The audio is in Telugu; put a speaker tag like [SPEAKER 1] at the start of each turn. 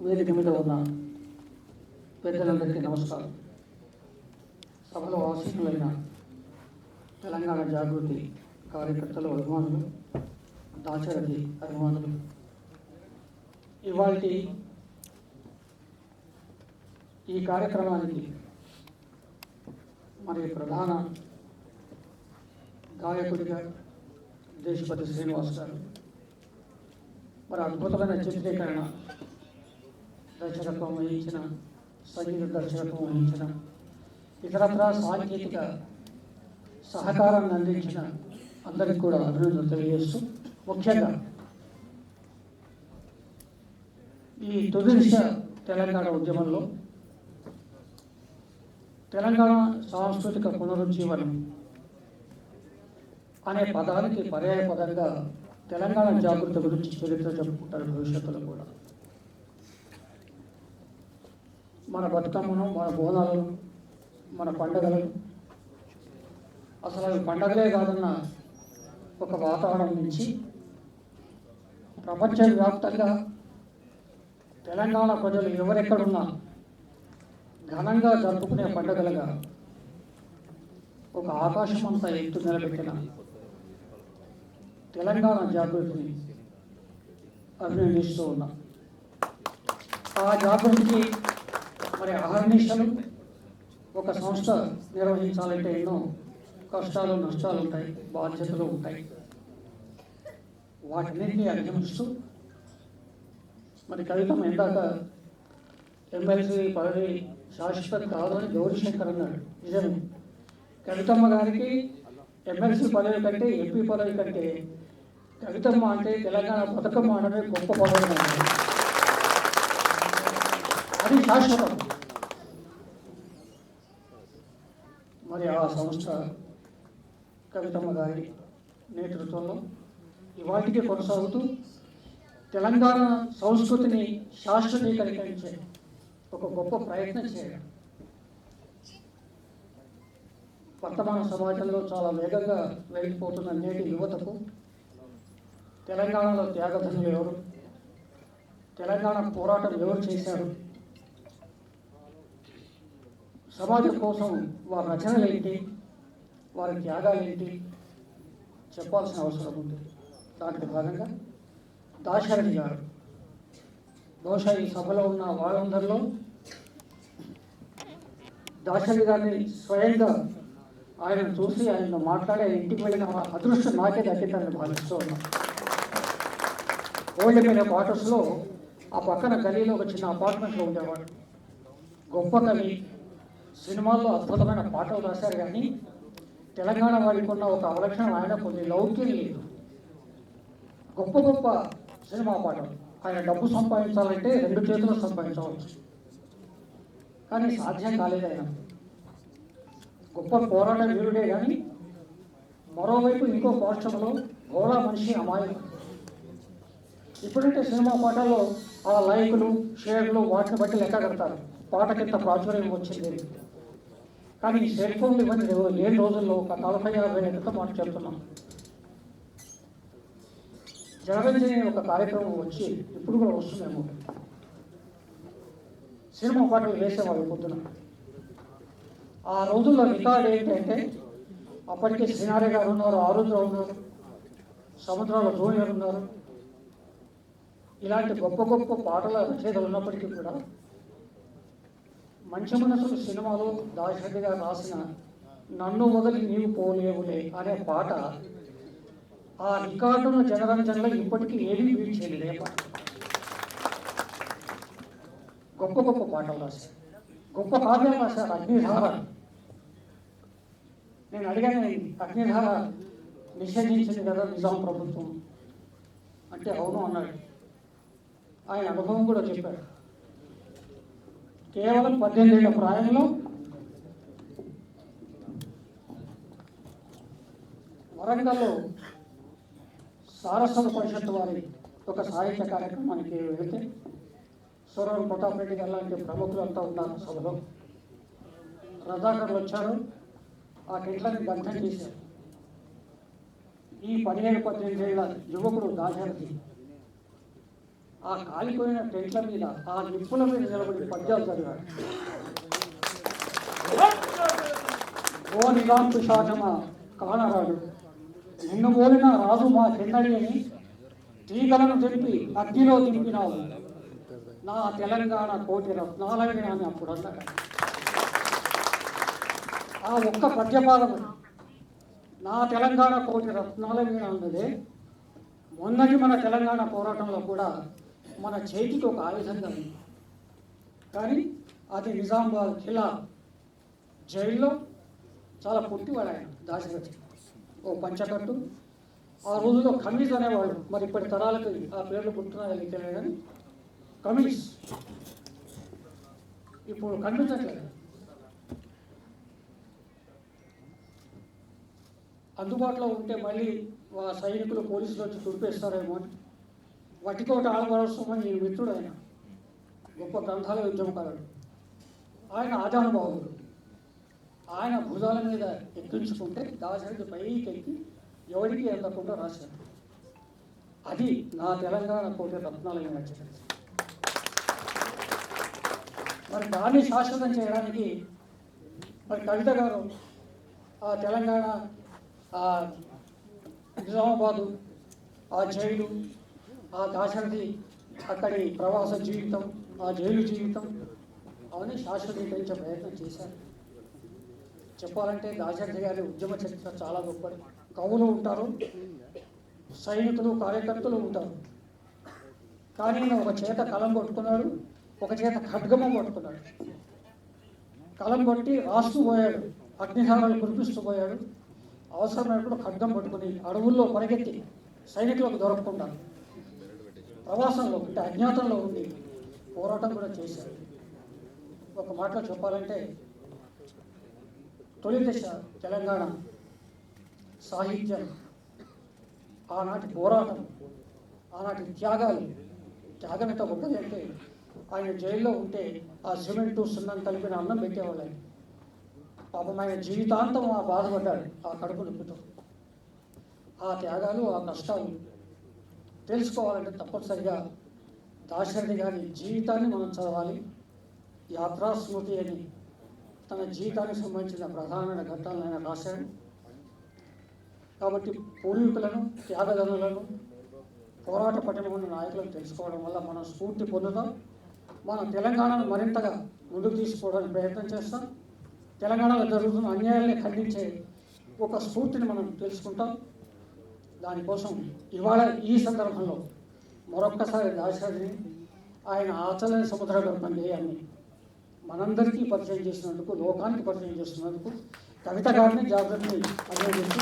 [SPEAKER 1] వేదిక మీద ఉన్న పెద్దలందరికీ నమస్కారం. సభలో ఆసీనులైన తెలంగాణ జాగృతి కార్యకర్తలు, అభిమానులు, దాశరథి అభిమానులు, ఇవాళ ఈ కార్యక్రమానికి మరి ప్రధాన గాయకుడిగా దేశపతి శ్రీనివాస్ గారు, మరి అద్భుతమైన చిత్రీకరణ దర్శకత్వం వహించిన, సంగీత దర్శకత్వం వహించిన, ఇతరత్ర సాంకేతిక సహకారాన్ని అందించిన అందరికీ కూడా అభినందనలు తెలియజేస్తూ, ముఖ్యంగా ఈ తొలి దిశ తెలంగాణ ఉద్యమంలో తెలంగాణ సాంస్కృతిక పునరుజ్జీవనం అనే పదానికి పర్యాయ పదంగా తెలంగాణ జాగృతి గురించి చరిత్ర చెప్పుకుంటారు భవిష్యత్తులో కూడా. మన బతుకమ్మను, మన బోనాలను, మన పండుగలను, అసలు అవి పండగలే కాదన్న ఒక వాతావరణం నుంచి ప్రపంచవ్యాప్తంగా తెలంగాణ ప్రజలు ఎవరెక్కడున్నా ఘనంగా జరుపుకునే పండుగలుగా ఒక ఆకాశం అంతా ఎత్తు నిలబెట్టిన తెలంగాణ జాగృతిని అభినందిస్తూ ఉన్నాం. ఆ జాగృతికి మరి అహర్నిశలు ఒక సంస్థ నిర్వహించాలంటే ఎన్నో కష్టాలు, నష్టాలు ఉంటాయి, బాధ్యతలు ఉంటాయి. వాటిని అధిగమిస్తూ మరి కవితం ఇందాక ఎమ్మెల్సీ పదవి శాశ్వత కాదని గౌరీశంకర్ అన్నాడు. నిజమే, కవితమ్మ గారికి ఎమ్మెల్సీ పదవి కంటే, ఎంపీ పదవి కంటే కవితమ్మ అంటే తెలంగాణ బతుకమ్మ అనమే గొప్ప పదవి, అది శాశ్వతం. మరి ఆ సంస్థ కవితమ్మ గారి నేతృత్వంలో ఇవాటికి కొనసాగుతూ తెలంగాణ సంస్కృతిని శాశ్వతీకరించే ఒక గొప్ప ప్రయత్నం చేయడం. వర్తమాన సమాజంలో చాలా వేగంగా వెళ్ళిపోతున్న నేటి యువతకు తెలంగాణలో త్యాగధనులు ఎవరు, తెలంగాణ పోరాటం ఎవరు చేశారు, సమాజం కోసం వారి రచనలు ఏంటి, వారి త్యాగాలు ఏంటి చెప్పాల్సిన అవసరం ఉంది. దాంట్లో భాగంగా దాశరథి గారు, బహుశా ఈ సభలో ఉన్న వాళ్ళందరిలో దాశరథి గారిని స్వయంగా ఆయన చూసి ఆయన మాట్లాడే ఇంటికి వెళ్ళిన అదృష్టం నాకే దక్కిందని భావిస్తూ ఉన్నాం. ఓల్డ్ మీద క్వార్టర్స్లో ఆ పక్కన గలీలో ఒక చిన్న అపార్ట్మెంట్లో ఉండేవాడు. గొప్ప కవి, సినిమాల్లో అద్భుతమైన పాటలు రాశారు. కానీ తెలంగాణ వాడికి ఉన్న ఒక అవలక్షణం, ఆయన కొన్ని లౌక్యం లేదు. గొప్ప గొప్ప సినిమా పాటలు, ఆయన డబ్బు సంపాదించాలంటే 2 చేతులు సంపాదించవచ్చు, కానీ సాధ్యం కాలేదు. ఆయన గొప్ప పోరాట వీరుడే. కానీ మరోవైపు ఇంకో పాఠంలో గోళా మనిషి, అమాయకుడు. ఇప్పుడంటే సినిమా పాటల్లో ఆ లైకులు, షేర్లు, వాటిని బట్టి లెక్క కడతారు, పాటకింత ప్రాచుర్యం వచ్చింది. కానీ సెల్ ఫోన్లు ఇవన్నీ లేని రోజుల్లో ఒక 40-50 ఏళ్ళ మాట చెప్తున్నాం. జనరంజని ఒక కార్యక్రమం వచ్చి ఇప్పుడు కూడా వస్తుందేమో, సినిమా పాటలు వేసేవాళ్ళు పొద్దున. ఆ రోజుల్లో రికార్డు ఏంటంటే అప్పటికే సినారే గారు ఉన్నారు, ఆరుద్రావు ఉన్నారు, సముద్రాల జూనియర్ ఉన్నారు. ఇలాంటి గొప్ప గొప్ప పాటల రచయితలు ఉన్నప్పటికీ కూడా మంచి మనసులు సినిమాలో దాశరథి గారు రాసిన నన్ను వదిలి నీవు పోలేవులే అనే పాట ఆ రికార్డును జనరంజన్లో ఇప్పటికీ ఏమీ బీట్ చేయలేదు. పాట గొప్ప గొప్ప పాటలు రాశారు, గొప్ప కావ్యాలు రాశారు. అగ్నిధార, నేను అడిగాను, అగ్నిధార నిషేధించింది కదా నిజాం ప్రభుత్వం అంటే అవును అన్నాడు. ఆయన అనుభవం కూడా చెప్పాడు. కేవలం 18 ఏళ్ల ప్రాయంలో వరంగల్లో సారస్వత పరిషత్ వారి ఒక సాహిత్య కార్యక్రమానికి వెళితే సూరవరం ప్రతాప్ రెడ్డి గారు లాంటి ప్రముఖులంతా ఉన్నారు సభలో. రజాకర్లు వచ్చారు, ఆ టెంట్లని దగ్ధం చేశారు. ఈ 17-18 ఏళ్ల యువకుడు దాశరథి ఆ కాలిపోయిన టెంట్ల మీద ఆ నిప్పుల మీద నిలబడి పద్యాలు చదివాడు. ఓ నిదాంతు శాసన కానరాడు, నిన్ను పోలిన రాజు మా కిందడి అని తీగలను తెలిపి అగ్నిలో దింపినావు, నా తెలంగాణ కోటి రత్నాలని అని అప్పుడు అన్నాడు. ఆ ఒక్క పద్యపాదం నా తెలంగాణ కోటి రత్నాలని అన్నదే మొన్నటి మన తెలంగాణ పోరాటంలో కూడా మన చేతికి ఒక ఆయుధంగా ఉంది. కానీ అది నిజామాబాద్ ఖిలా జైల్లో చాలా పుట్టివాడు ఆయన దాశరథి. ఓ పంచకట్టు, ఆ రోజుల్లో కమీజ్ అనేవాడు. మరి ఇప్పటి తరాలకు ఆ పేర్లు పుట్టినాయని తెలియదు, కానీ కమీజ్ ఇప్పుడు కనిపించట్లేదు. అందుబాటులో ఉంటే మళ్ళీ సైనికులు పోలీసులు వచ్చి తుడిపేస్తారేమో అని వటికోట ఆడపడవసమని నేను మిత్రుడు. ఆయన గొప్ప గ్రంథాల ఉద్యమకారుడు, ఆయన ఆజానుభావుడు. ఆయన భుజాల మీద ఎక్కించుకుంటే దాశరథి పైకి ఎక్కి ఎవరికి అందకుండా రాశాడు. అది నా తెలంగాణ కోటి రత్నాలని నచ్చింది. మరి దాన్ని శాశ్వతం చేయడానికి మరి కవిత గారు ఆ తెలంగాణ, ఆ నిజామాబాదు, ఆ జైలు, ఆ దాశరథి అక్కడి ప్రవాస జీవితం, ఆ జైలు జీవితం అవన్నీ శాశ్వతీకరించే ప్రయత్నం చేశారు. చెప్పాలంటే దాశరథి గారి ఉద్యమ చరిత్ర చాలా గొప్పది. కవులు ఉంటారు, సైనికులు, కార్యకర్తలు ఉంటారు. కానీ ఒక చేత కలం పట్టుకున్నాడు, ఒక చేత ఖడ్గమం పట్టుకున్నాడు. కలం కొట్టి రాస్తూ పోయాడు, అగ్నిహారాలు కురిపిస్తూ పోయాడు. అవసరమైనప్పుడు ఖడ్గం పట్టుకుని అడవుల్లో పరిగెత్తి సైనికులకు దొరకకుండా ప్రవాసంలో అంటే అజ్ఞాతంలో ఉండి పోరాటం కూడా చేశారు. ఒక మాటలో చెప్పాలంటే తొలి దశ తెలంగాణ సాహిత్యం, ఆనాటి పోరాటం, ఆనాటి త్యాగం ఎంత గొప్పది అంటే ఆయన జైల్లో ఉంటే ఆ సిమెంటు సున్నం కలిపిన అన్నం పెట్టేవాళ్ళు. ఆయన పాపం ఆయన జీవితాంతం ఆ బాధపడ్డాడు ఆ కడుపు నొప్పితో. ఆ త్యాగాలు, ఆ కష్టాలు తెలుసుకోవాలంటే తప్పనిసరిగా దాశరథి గారి జీవితాన్ని మనం చదవాలి. యాత్రా స్మృతి అని తన జీవితానికి సంబంధించిన ప్రధానమైన ఘట్టాలను ఆయన రాశాడు. కాబట్టి పూర్వీకులను, త్యాగదనులను, పోరాట పటిమ ఉన్న నాయకులను తెలుసుకోవడం వల్ల మనం స్ఫూర్తి పొందుతాం. మన తెలంగాణను మరింతగా ముందుకు తీసుకోవడానికి ప్రయత్నం చేస్తాం. తెలంగాణలో జరుగుతున్న అన్యాయాన్ని ఖండించే ఒక స్ఫూర్తిని మనం తెలుసుకుంటాం. దానికోసం ఇవాళ ఈ సందర్భంలో మరొక్కసారి దాశరథిని, ఆయన ఆచరణ సముద్ర గర్భం గేయాన్ని మనందరికీ పరిచయం చేసినందుకు, లోకానికి పరిచయం చేస్తున్నందుకు కవిత గారిని, జాగ్రత్తని అభినందిస్తూ